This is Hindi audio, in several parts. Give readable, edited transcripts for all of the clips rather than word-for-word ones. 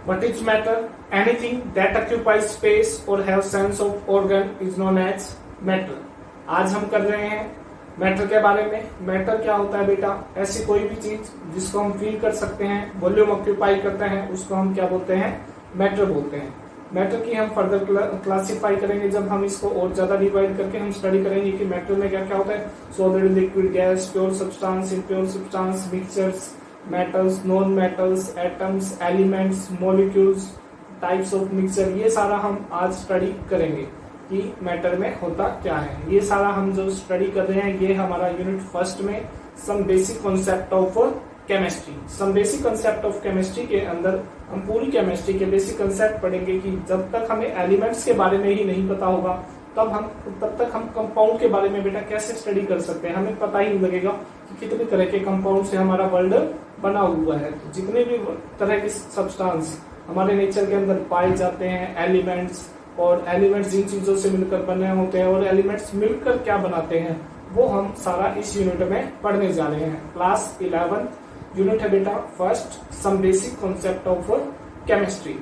What is matter? Anything that occupies space or have sense of organ is known as matter. आज हम कर रहे हैं मैटर के बारे में। मैटर क्या होता है बेटा? ऐसी कोई भी चीज जिसको हम फील कर सकते हैं, वॉल्यूम ऑक्यूपाई करते हैं, उसको हम क्या बोलते हैं? मैटर बोलते हैं। मैटर की हम फर्दर क्लासिफाई करेंगे जब हम इसको और ज्यादा डिवाइड करके हम स्टडी करेंगे कि मैटर में क्या क्या होता है। Solid, liquid, gas, pure substance, impure substance, mixtures, metals, non metals, atoms, elements, molecules, types of mixture, ये सारा हम आज स्टडी करेंगे कि मैटर में होता क्या है। ये सारा हम जो स्टडी कर रहे हैं ये हमारा यूनिट फर्स्ट में some basic concept of chemistry. Some basic concept of chemistry के अंदर हम पूरी केमिस्ट्री के बेसिक कॉन्सेप्ट पढ़ेंगे कि जब तक हमें एलिमेंट्स के बारे में ही नहीं पता होगा तब तक हम कंपाउंड के बारे में बेटा कैसे स्टडी कर सकते हैं। हमें पता ही नहीं लगेगा कि कितने तरह के कंपाउंड से हमारा वर्ल्ड बना हुआ है। तो जितने भी तरह के सब्सटेंस हमारे नेचर के अंदर पाए जाते हैं, एलिमेंट्स, और एलिमेंट्स जिन चीजों से मिलकर बने होते हैं और एलिमेंट्स मिलकर क्या बनाते हैं, वो हम सारा इस यूनिट में पढ़ने जा रहे हैं। क्लास 11 यूनिट है बेटा first, some basic concept of chemistry.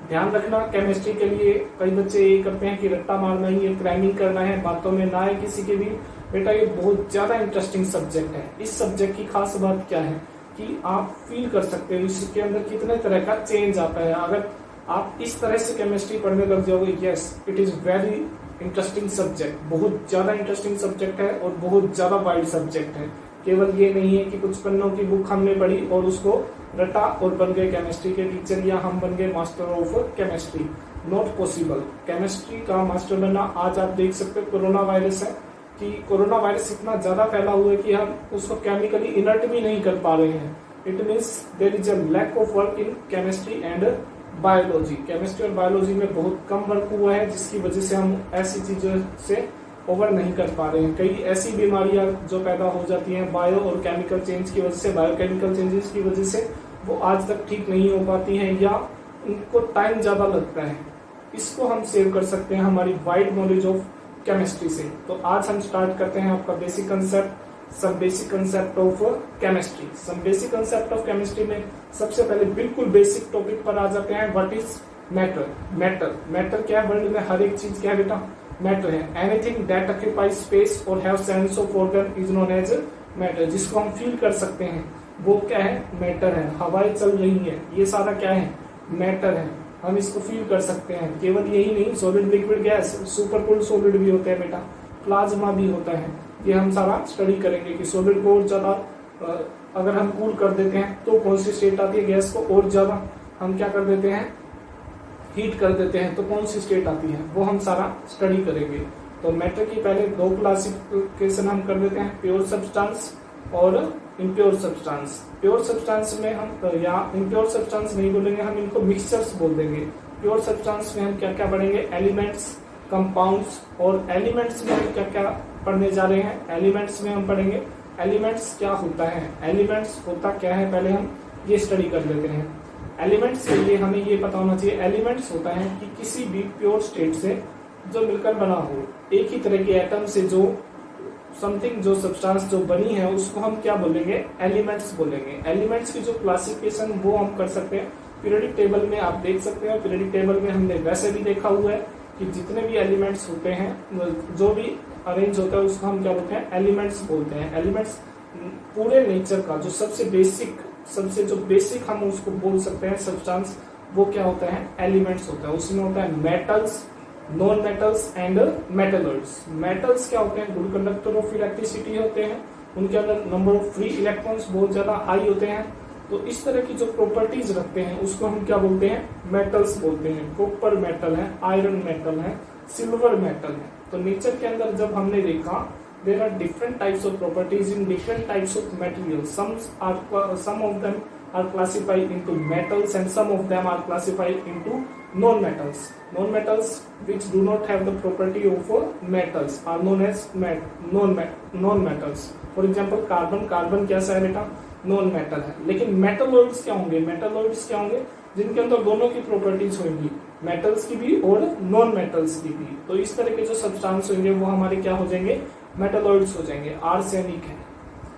ध्यान रखना, केमिस्ट्री के लिए कई बच्चे ये करते हैं कि रट्टा मारना ही है, क्रैमिंग करना है, बातों में ना है किसी के भी। बेटा ये बहुत ज्यादा इंटरेस्टिंग सब्जेक्ट है। इस सब्जेक्ट की खास बात क्या है कि आप फील कर सकते हो इसके अंदर कितने तरह का चेंज आता है। अगर आप इस तरह से केमिस्ट्री पढ़ने लग जाओगे, yes it is very interesting subject. बहुत ज्यादा इंटरेस्टिंग सब्जेक्ट है और बहुत ज्यादा वाइड सब्जेक्ट है। केवल ये नहीं है कि कुछ पन्नों की बुक हमने पढ़ी और उसको रटा और बन गए केमिस्ट्री के टीचर या हम बन गए master of chemistry. Not possible. Chemistry का मास्टर बनना, आज आप देख सकते हो कोरोना वायरस है कि कोरोना वायरस इतना ज्यादा फैला हुआ है कि हम उसको केमिकली इनर्ट भी नहीं कर पा रहे हैं। It means there is a lack of work in chemistry and biology. Chemistry और बायोलॉजी में बहुत कम वर्क हुआ है जिसकी वजह से हम ऐसी चीजों से ओवर नहीं कर पा रहे हैं। कई ऐसी बीमारियां जो पैदा हो जाती हैं बायो और केमिकल चेंज की वजह से, बायोकेमिकल चेंजेस की वजह से, वो आज तक ठीक नहीं हो पाती हैं या उनको टाइम ज्यादा लगता है। इसको हम सेव कर सकते हैं हमारी वाइड नॉलेज ऑफ केमिस्ट्री से। तो आज हम स्टार्ट करते हैं आपका basic concept, some basic concept of chemistry. Some basic concept of chemistry में सबसे पहले बिल्कुल बेसिक टॉपिक पर आ जाते हैं। What is matter? मैटर क्या है? वर्ल्ड में हर एक चीज क्या है बेटा? मैटर है। एनीथिंग दैट ऑक्यूपाइज स्पेस और have sense of organ is known as matter. जिसको हम फील कर सकते हैं वो क्या है? मैटर है। हवाएं चल रही है, ये सारा क्या है? मैटर है। हम इसको फील कर सकते हैं। केवल यही नहीं, solid, liquid, gas, super cooled solid भी होते हैं बेटा, प्लाज्मा भी होता है। ये हम सारा स्टडी करेंगे कि सॉलिड को और ज्यादा अगर हम कूल कर देते हैं तो कौन सी स्टेट आती है। गैस को और ज्यादा हम क्या कर देते हैं? हीट कर देते हैं तो कौन सी स्टेट आती है, वो हम सारा स्टडी करेंगे। तो मैटर की पहले दो क्लासिफिकेशन हम कर देते हैं, प्योर सब्सटेंस और इम्प्योर सब्सटेंस। प्योर सब्सटेंस में हम या इम्प्योर सब्सटेंस नहीं बोलेंगे, हम इनको मिक्सचर्स बोल देंगे। प्योर सब्सटेंस में हम क्या क्या पढ़ेंगे? Elements, compounds. और एलिमेंट्स में हम क्या क्या पढ़ने जा रहे हैं? एलिमेंट्स में हम पढ़ेंगे एलिमेंट्स क्या होता है, एलिमेंट्स होता क्या है, पहले हम ये स्टडी कर लेते हैं। एलिमेंट्स के लिए हमें ये पता होना चाहिए, एलिमेंट्स होता है कि किसी भी प्योर स्टेट से जो मिलकर बना हो, एक ही तरह के एटम से जो समथिंग जो सब्सटेंस जो बनी है उसको हम क्या बोलेंगे? एलिमेंट्स बोलेंगे। एलिमेंट्स की जो क्लासिफिकेशन वो हम कर सकते हैं पीरियोडिक टेबल में। आप देख सकते हैं पीरियोडिक टेबल में हमने वैसे भी देखा हुआ है कि जितने भी एलिमेंट्स होते हैं, जो भी अरेंज होता है उसको हम क्या बोलते हैं? एलिमेंट्स बोलते हैं। एलिमेंट्स पूरे नेचर का जो सबसे बेसिक हम उसको बोल सकते हैं सब्सटेंस, वो क्या होता है? एलिमेंट्स होता है। उसमें होता है metals, non metals and metalloids. Metals क्या होते हैं? गुड कंडक्टर ऑफ इलेक्ट्रिसिटी होते हैं, उनके अंदर नंबर ऑफ फ्री इलेक्ट्रॉन्स बहुत ज्यादा हाई होते हैं। तो इस तरह की जो प्रॉपर्टीज रखते हैं उसको हम क्या बोलते हैं? मेटल्स बोलते हैं। कॉपर मेटल है, आयरन मेटल है, सिल्वर मेटल है। तो नेचर के अंदर जब हमने देखा there are different types of properties in different types of materials. Some of them are classified into metals and some of them are classified into non-metals. Non-metals which do not have the property of metals are known as non-metals. For example, carbon कैसा है बेटा? नॉन मेटल है। लेकिन मेटलॉइड्स क्या होंगे? मेटलॉइड्स क्या होंगे? जिनके अंदर दोनों की प्रॉपर्टीज होंगी, मेटल्स की भी और नॉन मेटल्स की भी। तो इस तरह के जो सब्सटेंस होंगे वो हमारे क्या हो जाएंगे? मेटलॉइड्स हो जाएंगे। आर्सेनिक है,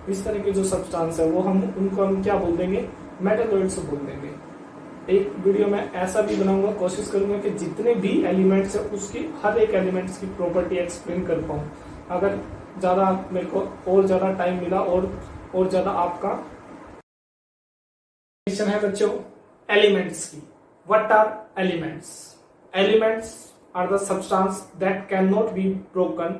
इस तरह के जो सब्सटेंस है वो हम उनको हम क्या बोल देंगे? मेटलॉइड्स बोल देंगे। एक वीडियो में ऐसा भी बनाऊंगा, कोशिश करूंगा कि जितने भी एलिमेंट्स है उसकी हर एक एलिमेंट्स की प्रॉपर्टी एक्सप्लेन कर पाऊँ। अगर ज़्यादा मेरे को और ज़्यादा टाइम मिला और ज़्यादा आपका है बच्चों एलिमेंट्स की। What are elements? Elements are the substance that can not be broken,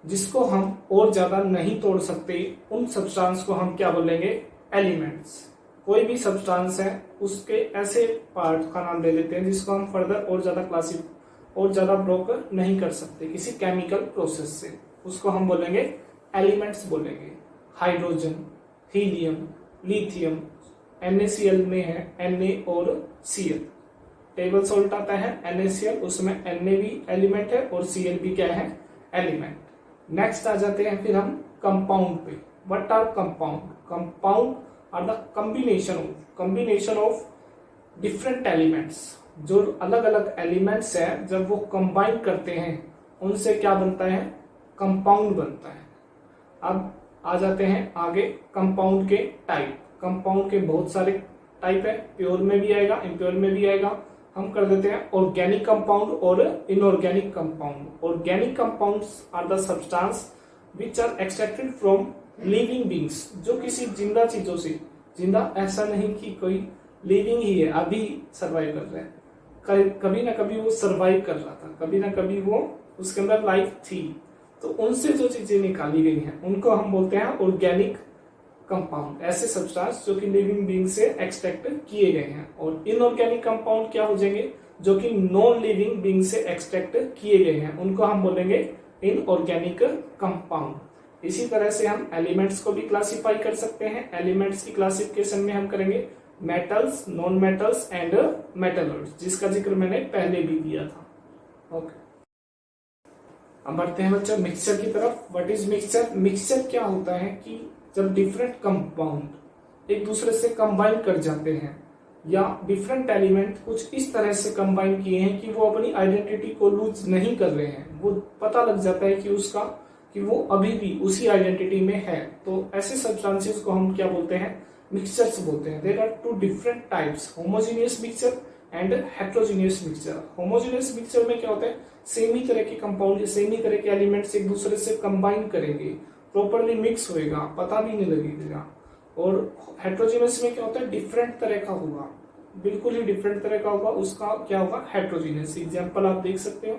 जिसको हम और ज्यादा नहीं तोड़ सकते, उन सब्सटेंस को हम क्या बोलेंगे? एलिमेंट्स। कोई भी सब्सटेंस है उसके ऐसे पार्ट का नाम ले लेते हैं जिसको हम फर्दर और ज्यादा ब्रोक नहीं कर सकते किसी केमिकल प्रोसेस से, उसको हम बोलेंगे एलिमेंट्स बोलेंगे। हाइड्रोजन, हीलियम, लिथियम, NaCl में है Na और Cl। टेबल सॉल्ट आता है NaCl, उसमें Na भी एलिमेंट है और Cl भी क्या है? एलिमेंट। नेक्स्ट आ जाते हैं फिर हम कंपाउंड पे। What are compound? Compound are the combination of different elements. जो अलग अलग एलिमेंट्स है जब वो कंबाइन करते हैं उनसे क्या बनता है? कंपाउंड बनता है। अब आ जाते हैं आगे कंपाउंड के टाइप। कंपाउंड के बहुत सारे टाइप है, प्योर में भी आएगा, इम्प्योर में भी आएगा। हम कर देते हैं ऑर्गेनिक कंपाउंड और inorganic compound. Organic compounds are the substance which are extracted from living beings, जो किसी जिंदा चीजों से, जिंदा ऐसा नहीं कि कोई लिविंग ही है अभी सर्वाइव कर रहा है, कभी ना कभी वो सर्वाइव कर रहा था, कभी ना कभी वो उसके अंदर लाइफ थी, तो उनसे जो चीजें निकाली गई हैं उनको हम बोलते हैं ऑर्गेनिक कंपाउंड। ऐसे सब्सटेंस जो कि लिविंग बीइंग से एक्सट्रैक्ट किए गए हैं। और इनऑर्गेनिक कंपाउंड क्या हो जाएंगे? जो कि नॉन लिविंग बीइंग से एक्सट्रैक्ट किए गए हैं, उनको हम बोलेंगे इनऑर्गेनिक कंपाउंड। इसी तरह से हम एलिमेंट्स को भी क्लासिफाई कर सकते हैं। एलिमेंट्स की क्लासिफिकेशन में हम करेंगे metals, non metals and metalloids, जिसका जिक्र मैंने पहले भी किया था। ओके, अब बढ़ते हैं बच्चों मिक्सचर की तरफ। What is mixture? मिक्सचर क्या होता है कि जब डिफरेंट कंपाउंड एक दूसरे से कंबाइन कर जाते हैं या डिफरेंट एलिमेंट कुछ इस तरह से कंबाइन किए हैं कि वो अपनी आइडेंटिटी को लूज नहीं कर रहे हैं, वो पता लग जाता है कि वो अभी भी उसी आइडेंटिटी में है, तो ऐसे सब्सटेंसेस को हम क्या बोलते हैं? मिक्सचर्स बोलते हैं। There are two different types, homogeneous mixture and heterogeneous mixture. Homogeneous mixture में क्या होता है? सेम ही तरह के कंपाउंड, सेम ही तरह के एलिमेंट्स एक दूसरे से कंबाइन करेंगे, प्रॉपर्ली मिक्स होएगा, पता भी नहीं लगेगा। और हेट्रोजेनियस में क्या होता है? डिफरेंट तरह का होगा, बिल्कुल ही डिफरेंट तरह का होगा, उसका क्या होगा? हेट्रोजेनियस। एग्जांपल आप देख सकते हो।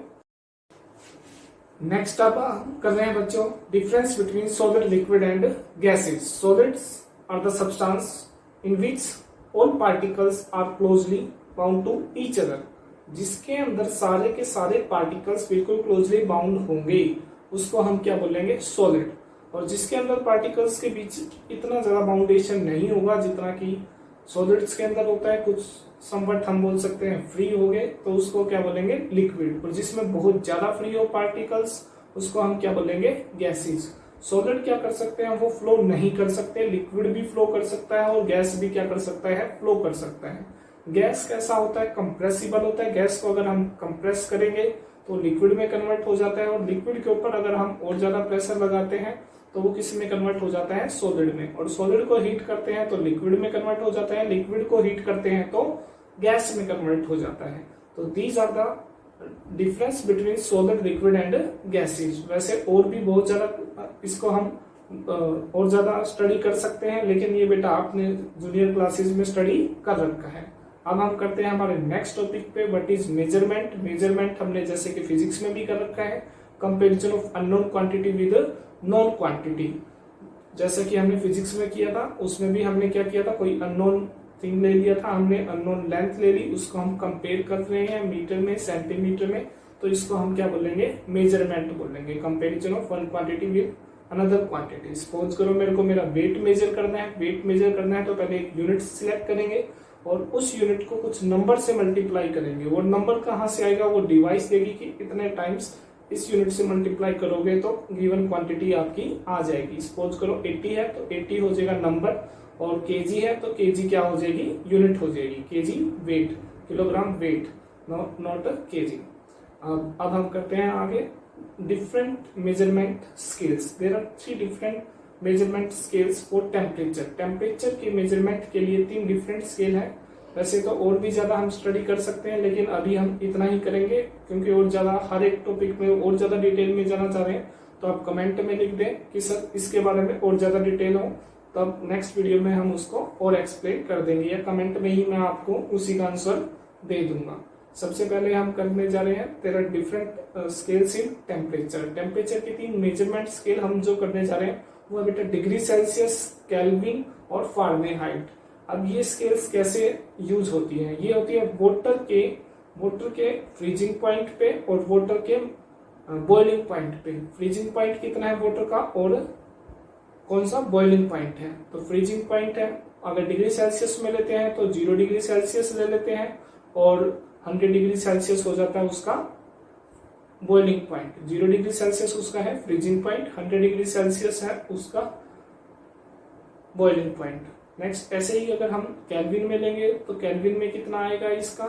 नेक्स्ट अब हम कर रहे हैं बच्चों difference between solid, liquid and gases. Solids are the substance in which all particles are closely bound to each other, जिसके अंदर सारे के सारे पार्टिकल्स बिल्कुल क्लोजली बाउंड होंगे, उसको हम क्या बोलेंगे? सॉलिड। और जिसके अंदर पार्टिकल्स के बीच इतना ज्यादा बाउंडेशन नहीं होगा जितना कि सॉलिड्स के अंदर होता है, कुछ समवट हम बोल सकते हैं फ्री हो गए, तो उसको क्या बोलेंगे? लिक्विड। और जिसमें बहुत ज्यादा फ्री हो पार्टिकल्स उसको हम क्या बोलेंगे? गैसेस। सॉलिड क्या कर सकते हैं? वो फ्लो नहीं कर सकते, लिक्विड भी फ्लो कर सकता है और गैस भी क्या कर सकता है? फ्लो कर सकता है। गैस कैसा होता है? कंप्रेसिबल होता है। गैस को अगर हम कंप्रेस करेंगे तो लिक्विड में कन्वर्ट हो जाता है, और लिक्विड के ऊपर अगर हम और ज्यादा प्रेशर लगाते हैं तो वो किस में कन्वर्ट हो जाता है? सॉलिड में। और सॉलिड को हीट करते हैं तो लिक्विड में कन्वर्ट हो जाता है, लिक्विड को हीट करते हैं तो गैस में कन्वर्ट हो जाता है। तो these are the difference between solid, liquid and gases. वैसे और भी बहुत ज्यादा इसको हम और ज्यादा स्टडी कर सकते हैं, लेकिन ये बेटा आपने जूनियर क्लासेस में स्टडी कर रखा है। अब हम करते हैं हमारे नेक्स्ट टॉपिक पे, व्हाट इज मेजरमेंट। मेजरमेंट हमने जैसे कि फिजिक्स में भी कर रखा है, comparison of unknown quantity with non quantity. जैसे कि हमने फिजिक्स में किया था, उसमें भी हमने क्या किया था? कोई अननोन थिंग ले लिया था, हमने अननोन लेंथ ले ली, उसको हम कंपेयर कर रहे हैं मीटर में, सेंटीमीटर में, तो इसको हम क्या बोलेंगे? मेजरमेंट बोलेंगे। Comparison of one quantity with another quantity. Suppose करो मेरे को मेरा वेट मेजर करना है, वेट मेजर करना है तो पहले एक यूनिट सिलेक्ट करेंगे और उस यूनिट को कुछ नंबर से मल्टीप्लाई करेंगे। वो नंबर कहाँ से आएगा? वो डिवाइस देगी कि इतने टाइम्स इस यूनिट से मल्टीप्लाई करोगे तो गिवन क्वांटिटी आपकी आ जाएगी। सपोज करो 80 है तो 80 हो जाएगा नंबर, और केजी है तो केजी क्या हो जाएगी? यूनिट हो जाएगी। KG weight, kilogram weight, not KG. अब हम करते हैं आगे different measurement scales. There are 3 different measurement scales for temperature. Temperature के मेजरमेंट के लिए 3 डिफरेंट स्केल है। वैसे तो और भी ज्यादा हम स्टडी कर सकते हैं, लेकिन अभी हम इतना ही करेंगे, क्योंकि और ज्यादा हर एक टॉपिक में और ज्यादा डिटेल में जाना चाह रहे हैं तो आप कमेंट में लिख दें कि सर इसके बारे में और ज्यादा डिटेल हो, तब नेक्स्ट वीडियो में हम उसको और एक्सप्लेन कर देंगे, या कमेंट में ही मैं आपको उसी का आंसर दे दूंगा। सबसे पहले हम करने जा रहे हैं तेरा different scales in temperature. Temperature की 3 मेजरमेंट स्केल हम जो करने जा रहे हैं वो है बेटा डिग्री सेल्सियस, केल्विन और फारेनहाइट। अब ये स्केल्स कैसे यूज होती हैं? ये होती है वाटर के फ्रीजिंग पॉइंट पे और वाटर के बॉइलिंग पॉइंट पे। फ्रीजिंग पॉइंट कितना है वाटर का और कौन सा बॉइलिंग पॉइंट है? तो फ्रीजिंग पॉइंट है, अगर डिग्री सेल्सियस में लेते हैं तो 0 डिग्री सेल्सियस ले लेते हैं, और 100 डिग्री सेल्सियस हो जाता है उसका बॉइलिंग पॉइंट। 0 डिग्री सेल्सियस उसका है फ्रीजिंग पॉइंट, 100 डिग्री सेल्सियस है उसका बॉइलिंग पॉइंट। नेक्स्ट ऐसे ही अगर हम केल्विन में लेंगे तो केल्विन में कितना आएगा इसका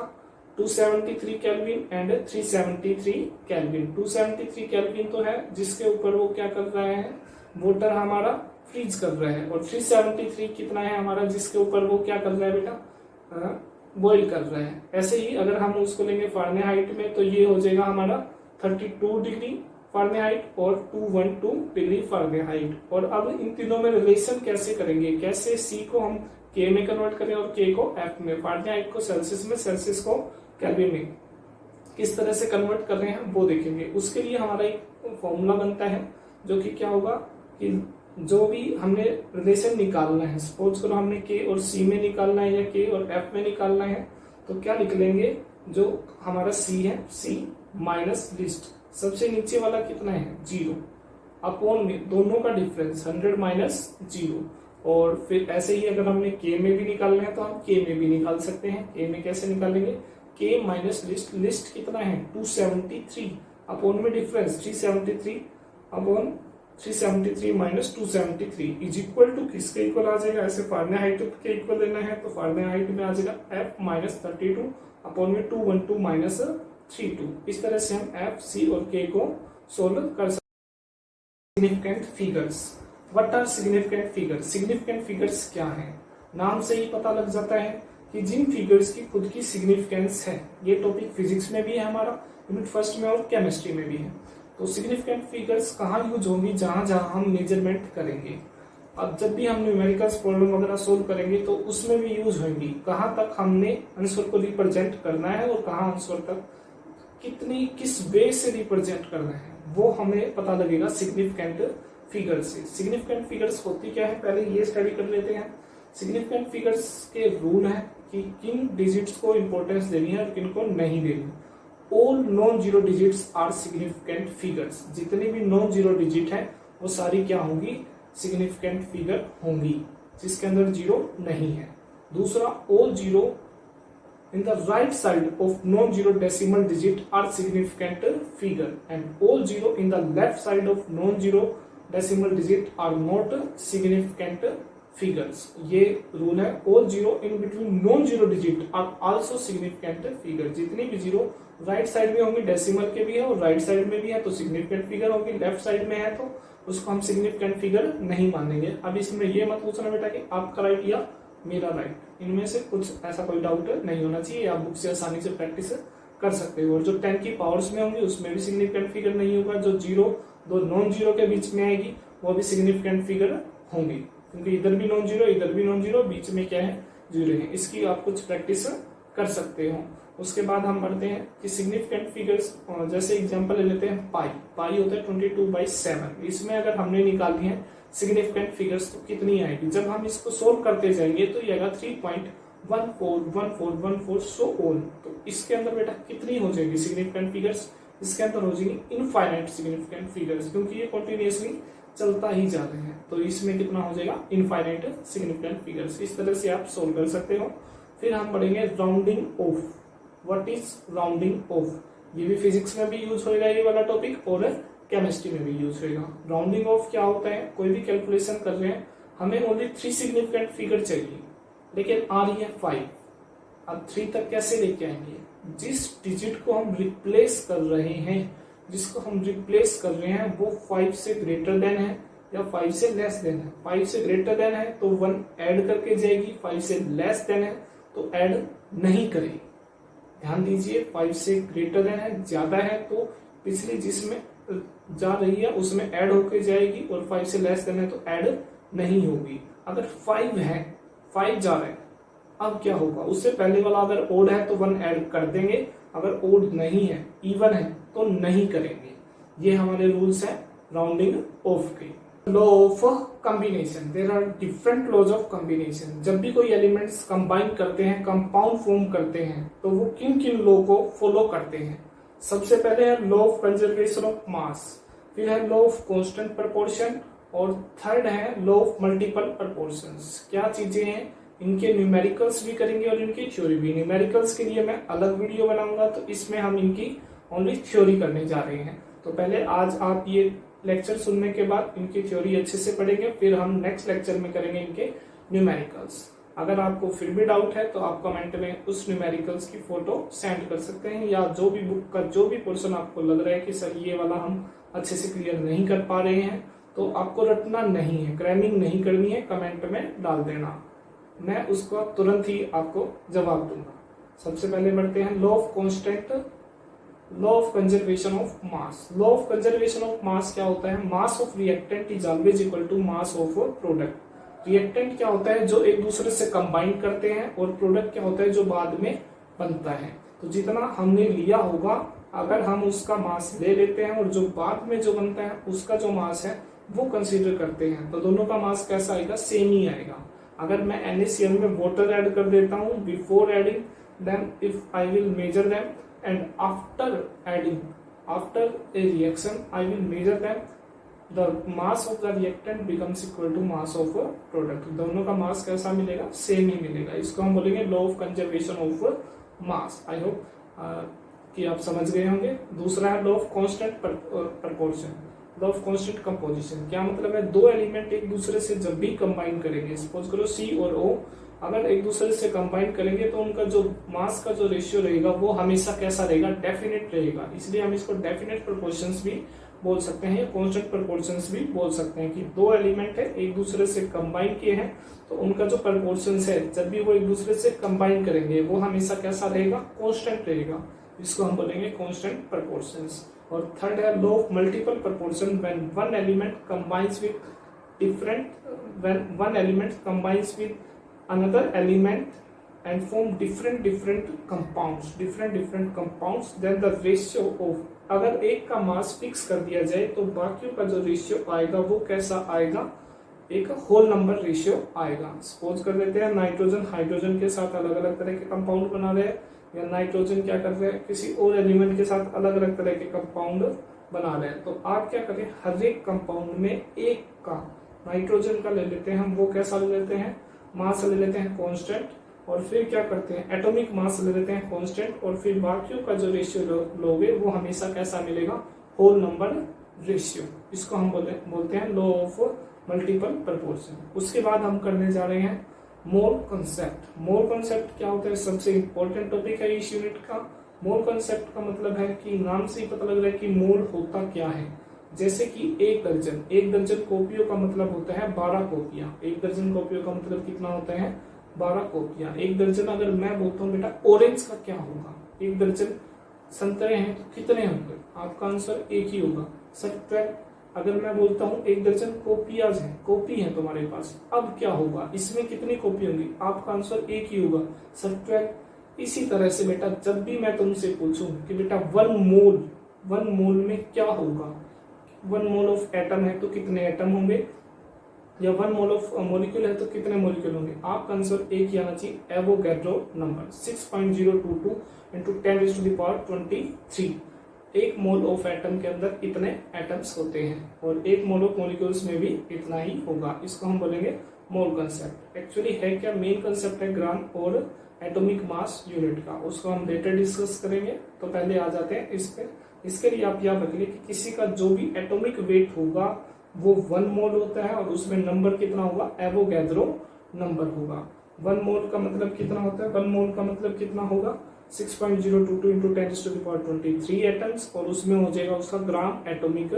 273 केल्विन एंड 373 केल्विन। 273 केल्विन तो है जिसके ऊपर वो क्या कर रहा है, वाटर हमारा फ्रीज कर रहा है, और 373 कितना है हमारा जिसके ऊपर वो क्या कर रहा है बेटा, बॉइल कर रहा है। ऐसे ही अगर हम उसको लेंगे फारेनहाइट में तो ये हो जाएगा हमारा 32 डिग्री फारेनहाइट और 212 डिग्री फारेनहाइट। और अब इन तीनों में रिलेशन कैसे करेंगे, कैसे सी को हम के में कन्वर्ट करें और के को एफ में, फारेनहाइट को सेल्सियस में, सेल्सियस को केल्विन में, किस तरह से कन्वर्ट कर रहे हैं वो देखेंगे। उसके लिए हमारा एक फॉर्मूला बनता है जो कि क्या होगा कि जो भी हमने रिलेशन निकालना है, सपोज करो हमने के और सी में निकालना है या के और एफ में निकालना है, तो क्या लिख लेंगे, जो हमारा सी है सी माइनस लिस्ट, सबसे नीचे वाला कितना है 0 अपॉन में दोनों का डिफरेंस 100 माइनस 0। और फिर ऐसे ही अगर हमने के में भी निकालना है तो हम के में भी निकाल सकते हैं। के में कैसे निकालेंगे, के माइनस लिस्ट, लिस्ट कितना है 273 अपॉन में difference 373 upon 373 minus 273 is equal to किसके इक्वल आ जाएगा, ऐसे फारेनहाइट के इक्वल लेना है तो फारेनहाइट में आ जाएगा एफ माइनस 32 अपॉन में 212 माइनस 32। इस तरह से हम एफ सी और के को सोल्व कर सकते हैं। Significant figures, what are significant figures? Significant figures क्या है, नाम से ही पता लग जाता है कि जिन फिगर्स की खुद की सिग्निफिकेंस है। ये टॉपिक फिजिक्स में भी है हमारा, यूनिट फर्स्ट में और केमिस्ट्री में भी है। तो सिग्निफिकेंट फिगर्स कहाँ यूज होंगी, जहां जहां हम मेजरमेंट करेंगे। अब जब भी हम न्यूमेरिकल्स प्रॉब्लम वगैरह सोल्व करेंगे तो उसमें भी यूज होंगी, कहां तक हमने आंसर को रिप्रेजेंट करना है और कहां आंसर तक किस वे से रिप्रेजेंट करना है, वो हमें पता लगेगा सिग्निफिकेंट फिगर से। सिग्निफिकेंट फिगर्स होती क्या है, पहले ये स्टडी कर लेते हैं। सिग्निफिकेंट फिगर्स के रूल है कि किन डिजिट्स को इंपॉर्टेंस देनी है और किन को नहीं देनी। All non zero digits are significant figures, जितनी भी नॉन जीरो डिजिट है वो सारी क्या होंगी, सिग्निफिकेंट फिगर होंगी, जिसके अंदर जीरो नहीं है। दूसरा, all zero in the right side of non-zero decimal digit are significant figure, and all zero in the left side of non-zero decimal digit are not significant figures. ये रूल है, all zero in between non-zero digit are also significant figure। जितनी भी जीरो राइट साइड में होंगी, डेसिमल के भी है और राइट साइड में भी है तो सिग्निफिकेंट फिगर होगी, लेफ्ट साइड में है तो उसको हम सिग्निफिकेंट फिगर नहीं मानेंगे। अब इसमें ये मत पूछना बेटा कि आपका राइट या मेरा राइट, इनमें से कुछ ऐसा कोई डाउट नहीं होना चाहिए, आप बुक से आसानी से प्रैक्टिस कर सकते हो। और जो 10 की पावर्स में होंगी उसमें भी सिग्निफिकेंट फिगर नहीं होगा, जो जीरो दो नॉन जीरो के बीच में आएगी वो भी सिग्निफिकेंट फिगर होंगी, क्योंकि इधर भी नॉन जीरो इधर भी नॉन जीरो, बीच में क्या है जीरो है। इसकी आप कुछ प्रैक्टिस कर सकते हो। उसके बाद हम बढ़ते हैं कि सिग्निफिकेंट फिगर्स, जैसे एग्जांपल ले लेते हैं पाई। पाई होता है 22/7। इसमें अगर हमने निकाली है सिग्निफिकेंट फिगर्स तो कितनी आएगी, जब हम इसको सोल्व करते जाएंगे तो ये आएगा 3.141414 सो ऑन। तो इसके अंदर बेटा कितनी हो जाएगी सिग्निफिकेंट फिगर्स, इसके अंदर हो जाएगी इनफाइनाइट सिग्निफिकेंट फिगर्स, क्योंकि ये कंटिन्यूअसली चलता ही जा रहे हैं। तो इसमें कितना हो जाएगा इनफाइनाइट सिग्निफिकेंट फिगर्स। इस तरह से आप सोल्व कर सकते हो। फिर हम पढ़ेंगे rounding off. What is rounding off, ये भी फिजिक्स में भी यूज होगा ये वाला टॉपिक और केमिस्ट्री में भी यूज होगा। राउंडिंग ऑफ क्या होता है, कोई भी कैलकुलेशन कर रहे हैं, हमें ओनली 3 सिग्निफिकेंट फिगर चाहिए लेकिन आ रही है 5। अब 3 तक कैसे लेके आएंगे, जिस डिजिट को हम रिप्लेस कर रहे हैं, जिसको हम रिप्लेस कर रहे हैं वो 5 से ग्रेटर देन है या 5 से लेस देन है। 5 से ग्रेटर देन है तो 1 ऐड करके जाएगी, 5 से लेस देन है तो ऐड नहीं करें। ध्यान दीजिए 5 से ग्रेटर देन है, ज्यादा है तो पिछली जिसमें जा रही है उसमें ऐड होके जाएगी, और 5 से लेस देन है तो ऐड नहीं होगी। अगर 5 है, 5 जा रहा है, अब क्या होगा, उससे पहले वाला अगर ओड है तो 1 ऐड कर देंगे, अगर ओड नहीं है, इवन है तो नहीं करेंगे। ये हमारे रूल्स है राउंडिंग ऑफ के। Law of combination, there are different laws of combination. जब भी कोई एलिमेंट्स कंबाइन करते हैं, कंपाउंड फॉर्म करते हैं, तो वो किन किन लॉ को फॉलो करते हैं। सबसे पहले है लॉ ऑफ कंजर्वेशन ऑफ मास, फिर है लॉ ऑफ कांस्टेंट प्रोपोर्शन, और थर्ड है लॉ ऑफ मल्टीपल प्रोपोर्शंस। क्या चीजें हैं, इनके न्यूमेरिकल्स भी करेंगे और इनकी थ्योरी भी। न्यूमेरिकल्स के लिए मैं अलग वीडियो बनाऊंगा, तो इसमें हम इनकी ओनली थ्योरी करने जा रहे हैं। तो पहले आज आप ये लेक्चर सुनने के बाद इनकी थ्योरी अच्छे से पढ़ेंगे, फिर हम नेक्स्ट लेक्चर में करेंगे इनके न्यूमेरिकल्स। अगर आपको फिर भी डाउट है तो आप कमेंट में उस न्यूमेरिकल्स की फोटो सेंड कर सकते हैं, या जो भी बुक का जो भी पोर्शन आपको लग रहा है कि सर ये वाला हम अच्छे से क्लियर नहीं कर पा रहे हैं, तो आपको रटना नहीं है, क्रैमिंग नहीं करनी है, कमेंट में डाल देना, मैं उसको तुरंत ही आपको जवाब दूंगा। सबसे पहले बढ़ते हैं law of constant, law of conservation of mass. Law of conservation of mass क्या होता है, mass of reactant is always equal to mass of product. Reactant क्या होता है, जो एक दूसरे से कंबाइन करते हैं, और प्रोडक्ट क्या होता है, जो बाद में बनता है। तो जितना हमने लिया होगा, अगर हम उसका मास ले लेते हैं और जो बाद में जो बनता है उसका जो मास है वो कंसीडर करते हैं, तो दोनों का मास कैसा आएगा, सेम ही आएगा। अगर मैं NaCl में वाटर ऐड कर देता हूं before adding, then if I will measure them and after adding, after a reaction I will measure them, the mass of the reactant becomes equal to mass of product. दोनों का मास कैसा मिलेगा, सेम ही मिलेगा। इसको हम बोलेंगे law of conservation of mass. I hope कि आप समझ गए होंगे। दूसरा है law of constant proportion, law of constant composition. क्या मतलब है, दो एलिमेंट एक दूसरे से जब भी कंबाइन करेंगे, सपोज करो C और O, अगर एक दूसरे से कंबाइन करेंगे तो उनका जो मास का जो रेशियो रहेगा वो हमेशा कैसा रहेगा, डेफिनेट रहेगा। इसलिए हम इसको डेफिनेट प्रोपोर्शंस भी बोल सकते हैं, कांस्टेंट प्रोपोर्शंस भी बोल सकते हैं, कि दो एलिमेंट है एक दूसरे से कंबाइन किए हैं तो उनका जो प्रोपोर्शंस है जब भी वो एक दूसरे से कंबाइन करेंगे वो हमेशा कैसा रहेगा, कांस्टेंट रहेगा। इसको हम बोलेंगे कांस्टेंट प्रोपोर्शंस। और थर्ड है law of multiple proportion, when one element combines with different, when one element combines with another element and form different compounds, then the ratio of, अगर एक का मास फिक्स कर दिया जाए तो बाकियों का जो रेशियो आएगा वो कैसा आएगा, एक होल नंबर रेशियो आएगा। सपोज कर लेते हैं नाइट्रोजन हाइड्रोजन के साथ अलग अलग तरह के कंपाउंड बना रहे हैं, या नाइट्रोजन क्या कर रहे हैं, किसी और एलिमेंट के साथ अलग अलग तरह के कंपाउंड बना रहे हैं। तो आप क्या करें, हर एक कंपाउंड में एक का नाइट्रोजन का ले लेते हैं हम, वो कैसा ले लेते हैं, मास ले लेते हैं कांस्टेंट, और फिर क्या करते हैं, एटॉमिक मास ले लेते हैं कांस्टेंट, और फिर बाकियों का जो रेशियो लोगे वो हमेशा कैसा मिलेगा, होल नंबर रेशियो। इसको हम बोलते हैं लॉ ऑफ मल्टीपल प्रोपोर्शन। उसके बाद हम करने जा रहे हैं मोल कंसेप्ट। मोल कंसेप्ट क्या होता है, सबसे इंपॉर्टेंट टॉपिक है इस यूनिट का। मोल कंसेप्ट का मतलब है कि नाम से ही पता लग रहा है कि मोल होता क्या है। जैसे कि एक दर्जन कॉपियों का मतलब होता है 12 कॉपियां। एक दर्जन कॉपियों का मतलब कितना होता है, 12 कॉपियां। एक दर्जन अगर मैं बोलता हूँ बेटा ऑरेंज का क्या होगा, एक दर्जन संतरे हैं तो कितने होंगे, आपका आंसर एक ही होगा, सर 12। अगर मैं बोलता हूँ एक दर्जन कॉपियाज हैं, कॉपी है तुम्हारे पास, अब क्या होगा, इसमें कितनी कॉपी होंगी, आपका आंसर एक ही होगा, सर 12। इसी तरह से बेटा जब भी मैं तुमसे पूछूं कि बेटा वन मोल में क्या होगा, 1 मोल ऑफ एटम है तो कितने एटम होंगे, या 1 मोल ऑफ मॉलिक्यूल है तो कितने मॉलिक्यूल होंगे, आपका आंसर एक ही आना चाहिए, एवोगैड्रो नंबर 6.022 इंटू 10⁻23। एक मोल ऑफ एटम के अंदर इतने एटम्स होते हैं, और एक मोल ऑफ मॉलिक्यूल्स में भी इतना ही होगा। इसको हम बोलेंगे मोल कंसेप्ट। एक्चुअली है क्या, मेन कंसेप्ट है ग्राम और एटॉमिक मास यूनिट का, उसको हम लेटर डिस्कस करेंगे। तो पहले आ जाते हैं इस पे। इसके लिए आप याद रखिए कि किसी का जो भी एटॉमिक वेट होगा वो 1 मोल होता है, और उसमें नंबर कितना होगा, एवोगैड्रो नंबर होगा। 1 मोल का मतलब कितना होता है, 1 मोल का मतलब कितना होगा, 6.022 इंटू 10⁻23 एटम्स, और उसमें हो जाएगा उसका ग्राम एटॉमिक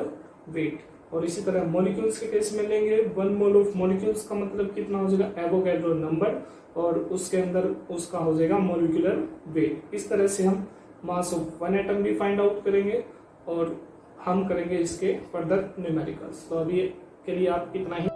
वेट। और इसी तरह मॉलिक्यूल्स के केस में लेंगे 1 मोल ऑफ मॉलिक्यूल्स का मतलब कितना हो जाएगा, एवोगैड्रो नंबर, और उसके अंदर उसका हो जाएगा मॉलिक्यूलर वेट। इस तरह से हम मास ऑफ 1 एटम भी फाइंड आउट करेंगे और हम करेंगे इसके फर्दर न्यूमेरिकल्स। तो अभी के लिए आप इतना ही